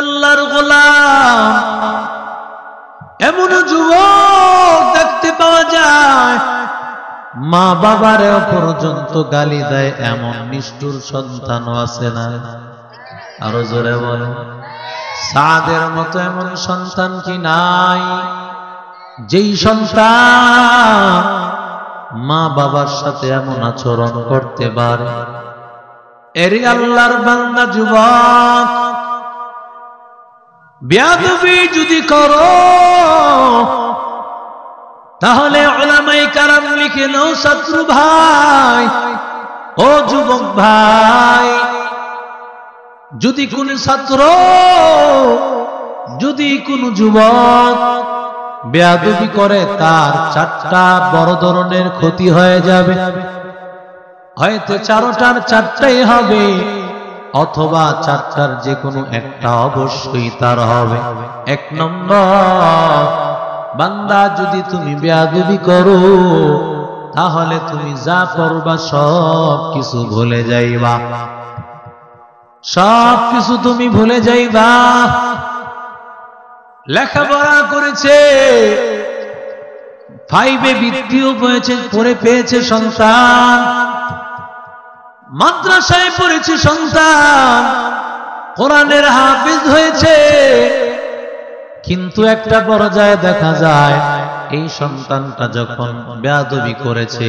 আল্লাহর গোলাম এমন যুবক দেখতে পাওয়া যায় মা বাবারেও পর্যন্ত গালি দেয় এমন নিষ্ঠুর সন্তানও আছে না? আরো জোরে বলে, সাদের মতো এমন সন্তান কি নাই যেই সন্তান মা বাবার সাথে এমন আচরণ করতে পারে? এর আল্লাহর বান্দা যুবক, বেয়াদবি যদি করো তাহলে উলামায়ে কেরাম লিখে নাও, ছাত্র ভাই ও যুবক ভাই, যদি কোন ছাত্র যদি কোন যুবক বেয়াদবি করে তার 4টা বড় ধরনের ক্ষতি হয়ে যাবে। হয়তো 4টার 4টাই হবে, অথবা 4টার যে কোনো একটা অবশ্যই তার হবে। 1 নম্বর, বান্দা যদি তুমি বেয়াদবি করো তাহলে তুমি যা করবা সব কিছু ভুলে যাইবা, সব কিছু তুমি ভুলে যাইবা। লেখাপড়া করেছে, 5-এ বৃত্তিও পেয়েছে সন্তান, মাদ্রাসায় পড়েছে সন্তান, কোরআনের হাফেজ হয়েছে, কিন্তু একটা পর্যায়ে দেখা যায় এই সন্তানটা যখন বেয়াদবি করেছে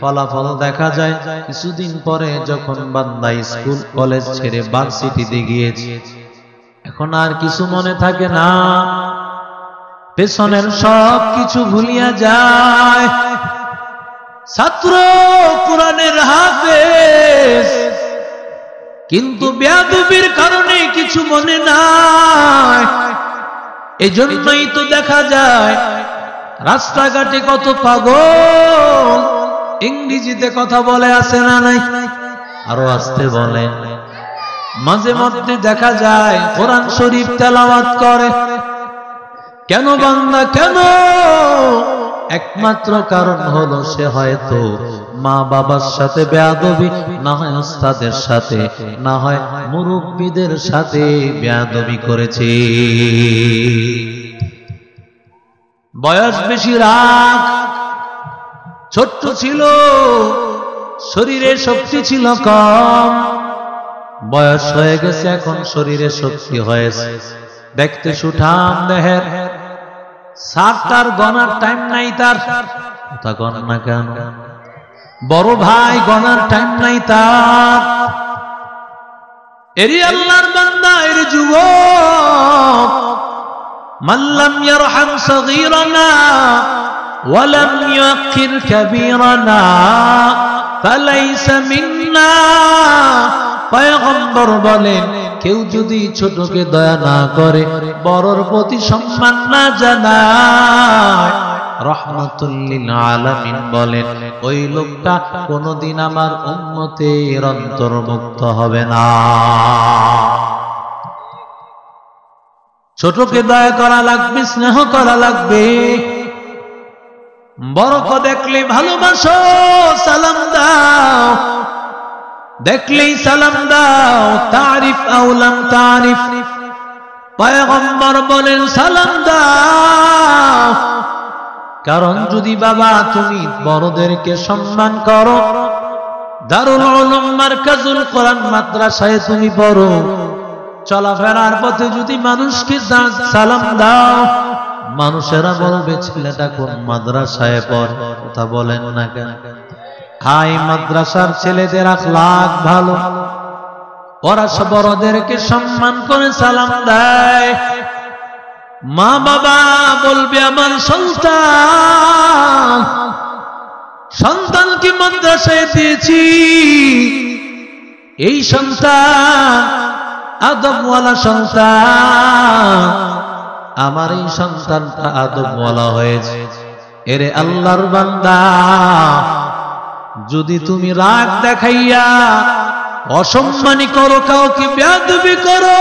ফলাফল দেখা যায় কিছুদিন পরে যখন বান্দা স্কুল কলেজ ছেড়ে ভার্সিটিতে গিয়েছে, এখন আর কিছু মনে থাকে না, পেছনের সব কিছু ভুলিয়া যায়। ছাত্র কোরআনের হাফেজ, কিন্তু বেয়াদবির কারণে কিছু মনে নাই। এজন্যই তো দেখা যায় রাস্তাঘাটে কত পাগল ইংরেজিতে কথা বলে, আছে না নাই? আরো আসতে বলে। মাঝে মধ্যে দেখা যায় কোরআন শরীফ তেলাওয়াত করে। কেন বান্দা কেন? একমাত্র কারণ হলো সে হয়তো মা বাবার সাথে বেয়াদবি, না হয় ওস্তাদের সাথে, না হয় মুরব্বীদের সাথে বেয়াদবি করেছে। বয়স বেশি, রাগ, ছোট্ট ছিল, শরীরে শক্তি ছিল কম, বয়স হয়ে গেছে এখন শরীরে শক্তি হয়েছে, দেখতে সুঠাম দেহের, সাতটার গণার টাইম নাই তার, তা গণ না কেন? বড় ভাই গণার টাইম নাই তার। এরি আল্লাহর বান্দা, এর যুবক, মাল্লাম ইয়ারহাম সগীরানা ওয়ালাম ইয়াকির কাবীরানা ফালাইসা মিন্না। পয়গম্বর বলেন, কেউ যদি ছোটকে দয়া না করে, বড়র প্রতি সম্মান না জানায়, রাহমাতুল লিল আলামিন বলেন ওই লোকটা কোনদিন আমার উম্মতের অন্তর্ভুক্ত হবে না। ছোটকে দয়া করা লাগবে, স্নেহ করা লাগবে, বড়কে দেখলে ভালোবাসো, সালাম দাও, দেখলেই সালাম দাও, তারিফ আউলাম তারিফ। পয়গম্বর বলেন সালাম দাও, কারণ যদি বাবা তুমি বড়দেরকে সম্মান করো, দারুল উলুম মারকাজুল কোরআন মাদ্রাসায় তুমি পড়ো, চলাফেরার পথে যদি মানুষকে সালাম দাও, মানুষেরা বলবে ছেলেটা কোন মাদ্রাসায় পড়ে, কথা বলেন না কেন? হাই মাদ্রাসার ছেলেদের আখলাক ভালো, ওরা বড়দেরকে সম্মান করে সালাম দেয়। মা বাবা বলবে আমার সন্তান, সন্তানকে মাদ্রাসায় দিয়েছি, এই সন্তান আদবওয়ালা সন্তান, আমার এই সন্তানটা আদবওয়ালা হয়েছে। এরে আল্লাহর বান্দা, যদি তুমি রাগ দেখাইয়া অসম্মানী করো, কাউকে বেয়াদবি করো,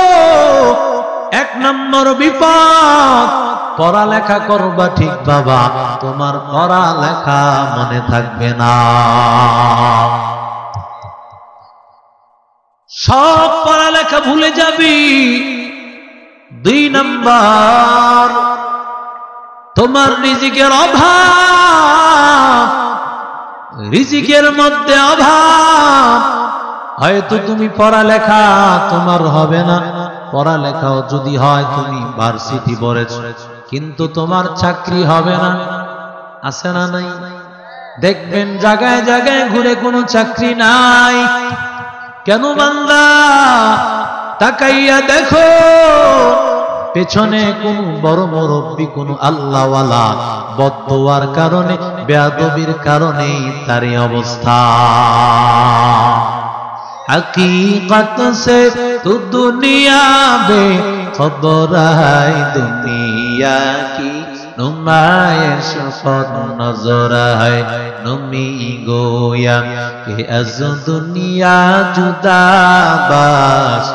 1 নম্বর বিপদ। পড়ালেখা করবা ঠিক বাবা, তোমার পড়ালেখা মনে থাকবে না, সব পড়ালেখা ভুলে যাবি। দুই নাম্বার, তোমার রিজিকের অভাব, রিজিকের মধ্যে অভাব। হয়তো তুমি পড়ালেখা তোমার হবে না, পড়ালেখাও যদি হয় তুমি ভার্সিটি পড়েছ, কিন্তু তোমার চাকরি হবে না। আছে না নাই? দেখবেন জায়গায় জায়গায় ঘুরে কোনো চাকরি নাই। কেন বান্দা? তাকাইয়া দেখো, পেছনে কোন বড় মুরব্বী, কোন আল্লাহওয়ালা বদদুয়ার কারণে, বেয়াদবির কারণে তার এই অবস্থা। हकीकत से तू दुनिया में खबर है, दुनिया की नुमाइश पर नजर है। नुमी गोया कि अज दुनिया जुदा बाश,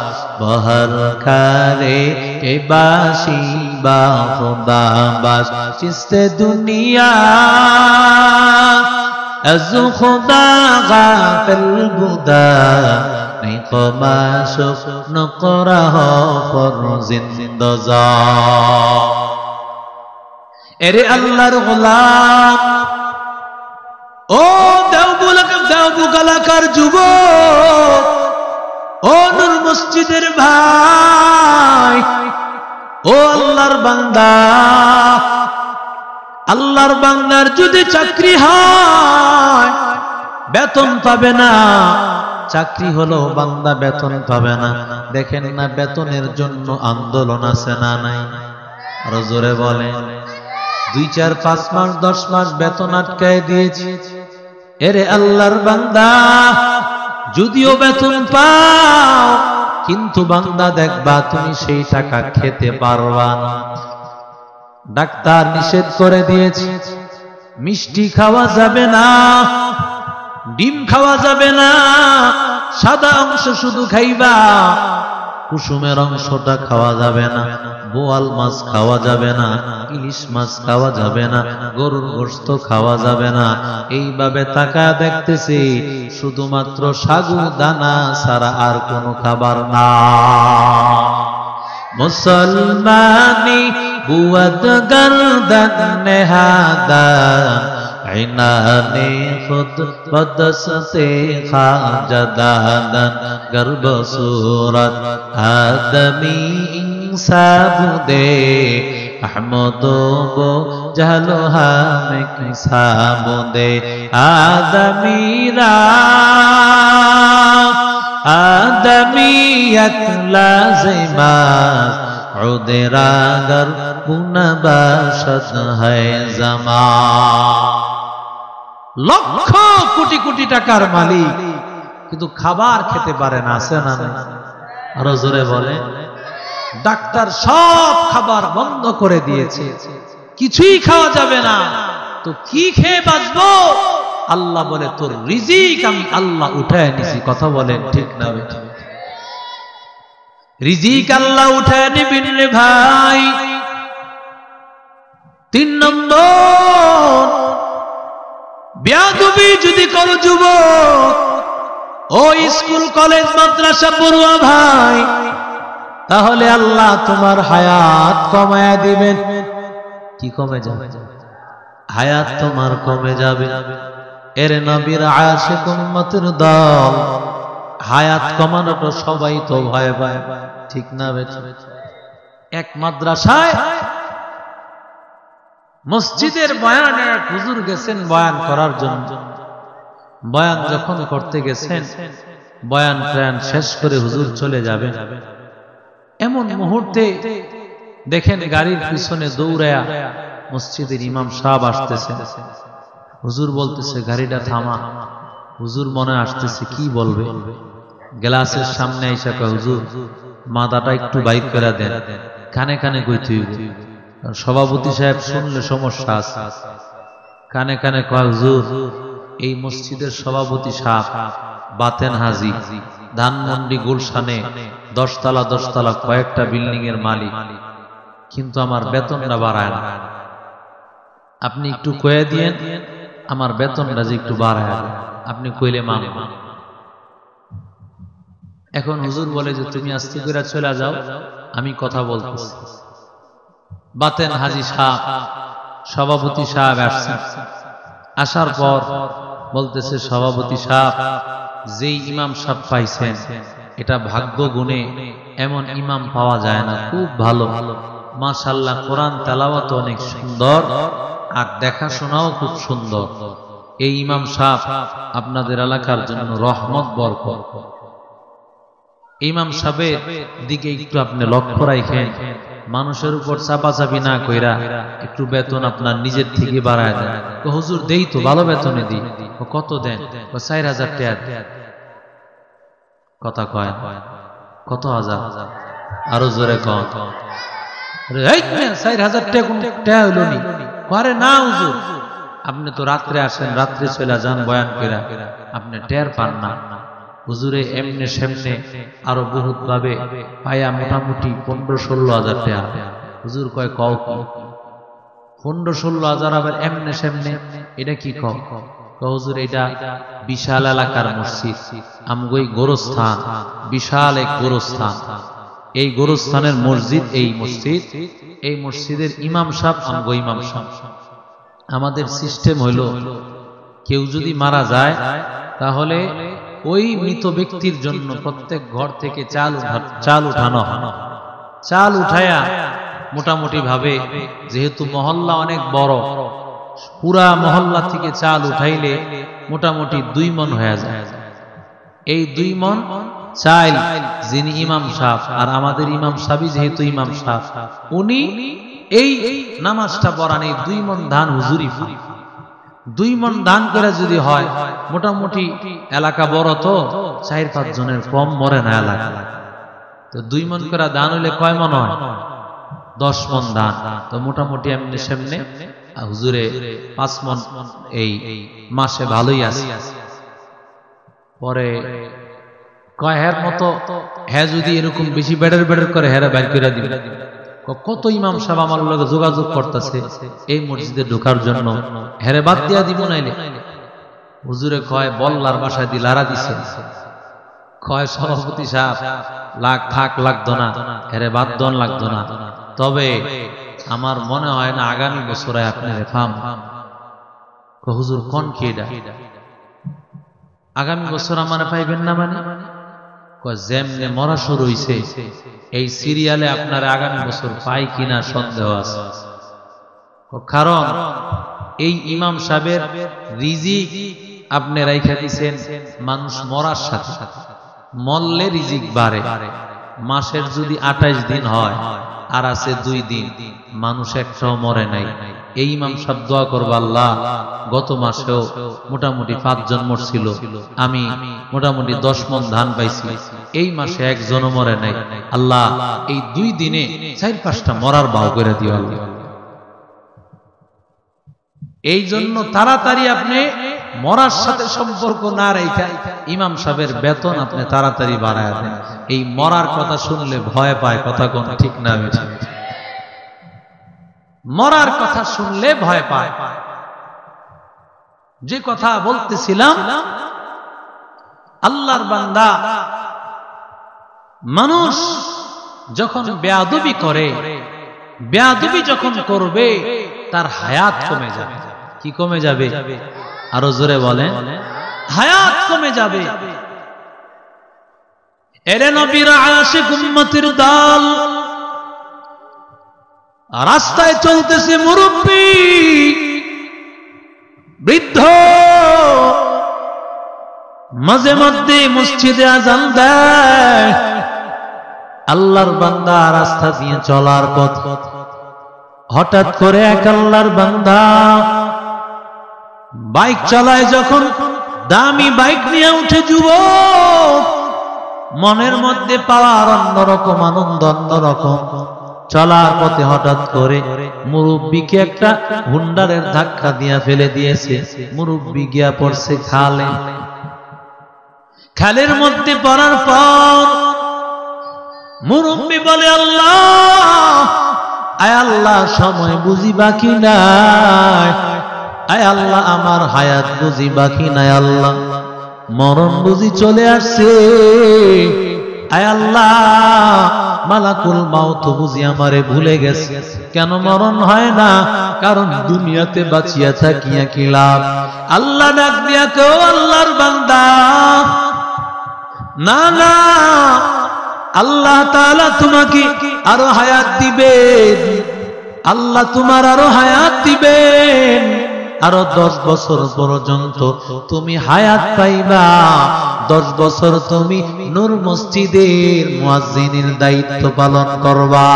बहर करे के बाशी बा खुदा बाश। चिस्ते दुनिया از خدا غافل بودا، نہیں قماشق نقرہ پر زندزا۔ এরে আল্লাহর গোলাম, ও দেওবুগালাকার যুবক, ও নূর মসজিদের ভাই, ও আল্লাহর বান্দা, আল্লাহর বান্দার যদি চাকরি হয় বেতন পাবে না। চাকরি হলো বান্দা বেতন পাবে না। দেখেন না বেতনের জন্য আন্দোলন আছে না নাই? আরো জোরে বলে। 2, 4, 5 মাস 10 মাস বেতন আটকায় দিয়েছে। এরে আল্লাহর বান্দা, যদিও বেতন পাও, কিন্তু বান্দা দেখবা তুমি সেই টাকা খেতে পারবা না। ডাক্তার নিষেধ করে দিয়েছে, মিষ্টি খাওয়া যাবে না, ডিম খাওয়া যাবে না, সাদা অংশ শুধু খাইবা, কুসুমের অংশটা খাওয়া যাবে না, বোয়াল মাছ খাওয়া যাবে না, ইলিশ মাছ খাওয়া যাবে না, গরুর গোশত খাওয়া যাবে না। এইভাবে তাকায় দেখতেছি শুধুমাত্র সাগু দানা ছাড়া আর কোনো খাবার না। মুসলমানি বুয়াদ গর্দন নেহাদা, ইনানে খুদ বদসতে খাজাদাদন, গর্ব সুরত আদমি ইনসাব দে, আহমদো বো জাহলো হামে কিসাব দে। আদমিরা आदमियत लाज़िमात, उदरागर गुनबाशत है ज़मान। লক্ষ কোটি কোটি টাকার মালিক, কিন্তু খাবার খেতে পারে না। আছে না? আরো জোরে বলে। ডাক্তার সব খাবার বন্ধ করে দিয়েছে, কিছুই খাওয়া যাবে না, তো কি খেয়ে বাঁচবো? আল্লাহ বলে তোর রিজিক আমি আল্লাহ উঠায় নিছি। কথা বলেন ঠিক না? রিজিক আল্লাহ উঠায় নিবেন রে ভাই। 3 নম্বর, বেয়াদবি যদি করো যুবক, ও স্কুল কলেজ মাদ্রাসা পড়ুয়া ভাই, তাহলে আল্লাহ তোমার হায়াত কমায়া দিবেন। কি কমে যাবে? হায়াত তোমার কমে যাবে। এর নবীর আশিক উম্মতের দল, হায়াত কমানোটা সবাই তো ভয় পায়, ঠিক না? এক মাদ্রাসায় মসজিদের বয়ানে এক হুজুর গেছেন বয়ান করার জন্য। বয়ান যখন করতে গেছেন, বয়ান প্রাণ শেষ করে হুজুর চলে যাবেন, এমন মুহূর্তে দেখেন গাড়ির পিছনে দৌড়ায়া মসজিদের ইমাম সাহেব আসতেছেন। হুজুর বলতেছে গাড়িটা থামা। হুজুর মনে আসতেছে কি বলবে, গ্লাসের সামনে এসে কয় হুজুর মাথাটা একটু বাইক করে দেন, কানে কানে কইতে হইব। সভাপতি সাহেব শুনলে সমস্যা আছে। কানে কানে কয় হুজুর এই মসজিদের সভাপতি সাহেব বাতেন হাজি, ধানমন্ডি গুলশানে 10 তলা 10 তলা কয়েকটা বিল্ডিং এর মালিক, কিন্তু আমার বেতনটা বাড়ায় না। আপনি একটু কয়ে দিয়েন আমার বেতনটা যে একটু বাড়ায়। আপনি কইলে মানব। এখন হুজুর বলে যে তুমি আস্তে করে চলে যাও, আমি কথা বলতেছি। বাতেন হাজী সাহেব, সভাপতি সাহেব আসছেন। আসার পর বলতেছে, সভাপতি সাহেব, যেই ইমাম সাহেব পাইছেন এটা ভাগ্য গুণে, এমন ইমাম পাওয়া যায় না, খুব ভালো, মাশাআল্লাহ, কোরআন তেলাওয়াত অনেক সুন্দর, আর দেখাশোনাও খুব সুন্দর। এই ইমাম সাহেব আপনাদের এলাকার জন্য রহমত বরকত। ইমাম সাহেবের দিকে একটু আপনি লক্ষ্য রাখেন, মানুষের উপর চাপাচাপি না কইরা একটু বেতন আপনার নিজের থেকে বাড়ায় দেন। হুজুর দেই তো, ভালো বেতনে দিই। কত দেন? 4000 টাকা। কথা কয় কত হাজার? আরো জোরে কন। 4000 টাকা হইল নি? আরে না হুজুর, আপনি তো রাত্রে আসেন, রাত্রে চলে যান বয়ান কইরা, আপনি টের পান না। হুজুরে এমনে সেমনে আরো বহুত ভাবে পায়া মোটামুটি 15-16 হাজার টাকা। হুজুর কয় কও কি? 15-16 হাজার আবার এমনে সেমনে, এটা কি কও? হুজুর এটা বিশাল এলাকার মসজিদ, আমগোই গোরস্থান, বিশাল এক গোরস্থান, এই গোরস্থানের মসজিদ, এই মসজিদের ইমাম সাহেব আমগো ইমাম সাহেব। আমাদের সিস্টেম হইল, কেউ যদি মারা যায় তাহলে ওই মৃত ব্যক্তির জন্য প্রত্যেক ঘর থেকে চাল উঠানো হয়। চাল উঠায়া মোটামুটি ভাবে, যেহেতু মহল্লা অনেক বড়, পুরা মহল্লা থেকে চাল উঠাইলে মোটামুটি 2 মণ হয়ে যায়। এই 2 মণ চাল যিনি ইমাম সাহেব, আর আমাদের ইমাম সাহেব যেহেতু ইমাম সাহেব, উনি এই নামাজটা পড়ান, এই 2 মণ ধান হুজুরি পান। 2 মণ ধান করে যদি হয়, মোটামুটি এলাকা বড় তো 4-5 জনের কম মরে না এলাকা। তো 2 মণ করে ধান হইলে কয় মণ হয়? 10 মণ ধান। তো মোটামুটি এমনি সেমনে হুজুরে 5 মণ এই মাসে ভালোই আছে। পরে কয় হের মতো, হ্যাঁ যদি এরকম বেশি বেড়ের করে হেরা বাইর করে দিবে। কত ইমাম সাহেব আমার লগে যোগাযোগ করতেছে এই মসজিদে ঢোকার জন্য, হেরে বাদ দিয়া দিব নাইলে। হুজুরে কয় বল্লার বাসায় দি লারা দিছে। কয় সভাপতি সাহেব লাগতো না, হেরে বাদ দন লাগতো না, তবে আমার মনে হয় না আগামী বছরে আপনি রেফাম। হুজুর কোন কি এটা? আগামী বছর আমার পাইবেন না মানে? যেমনে মরা শুরু হইছে, এই সিরিয়ালে আপনার আগামী বছর পাই কিনা সন্দেহ আছে। কারণ এই ইমাম সাহেবের রিজিক আপনি রাইখা দিছেন মানুষ মরার সাথে, মরলে রিজিক বাড়ে। মাসের যদি 28 দিন হয় আর আছে 2 দিন, মানুষ একটাও মরে নাই। এই ইমাম সাহেব দোয়া করবো, আল্লাহ গত মাসেও মোটামুটি 5 জন মরছিল, আমি মোটামুটি 10 মণ ধান পাইছি, এই মাসে 1 জনও মরে নাই। আল্লাহ এই 2 দিনে 4-5টা মরার বাও করে দিও আল্লাহ। এই জন্য তাড়াতাড়ি আপনি মরার সাথে সম্পর্ক না রেখে ইমাম সাহেবের বেতন আপনি তাড়াতাড়ি বাড়ায় দেন। এই মরার কথা শুনলে ভয় পায়, কথা কোন ঠিক না? মরার কথা শুনলে ভয় পায়। যে কথা বলতেছিলাম, আল্লাহর বান্দা মানুষ যখন বেয়াদবি করে, বেয়াদবি যখন করবে তার হায়াত কমে যাবে। কি কমে যাবে? আরো জোরে বলেন, হায়াত কমে যাবে। এরে নবীর আশিক উম্মতের দল, রাস্তায় চলতেছে মুরব্বী, বৃদ্ধ, মাঝে মধ্যে মসজিদে আযান দেয়। আল্লাহর বান্দা রাস্তা দিয়ে চলার পথ, হঠাৎ করে এক আল্লাহর বান্দা বাইক চালায়। যখন দামি বাইক নিয়ে উঠে যুবক, মনের মধ্যে পাওয়ার অন্যরকম আনন্দ, অন্যরকম। চলার পথে হঠাৎ করে মুরব্বিকে একটা হুন্ডারের ধাক্কা দিয়া ফেলে দিয়েছে। মুরব্বি গিয়া পড়ছে খালে। খালের মধ্যে পড়ার পর মুরব্বি বলে, আল্লাহ, আয় আল্লাহ, সময় বুঝি বাকি নাই, আয় আল্লাহ, আমার হায়াত বুঝি বাকি নাই, আল্লাহ মরণ বুঝি চলে আসছে। আয় আল্লাহ, মালাকুল মাউত বুঝি আমারে ভুলে গেছে। কেন মরণ হয় না? কারণ দুনিয়াতে বাঁচিয়া থাকিয়া কি লাভ? আল্লাহ ডাক দিয়া কেউ আল্লাহর বান্দা, না না, আল্লাহ তাআলা তোমাকে আরো হায়াত দিবেন, আল্লাহ তোমার আরো হায়াত দিবেন, আরো 10 বছর পর্যন্ত তুমি হায়াত পাইবা। 10 বছর তুমি নূর মসজিদের মুয়াজ্জিনের দায়িত্ব পালন করবা।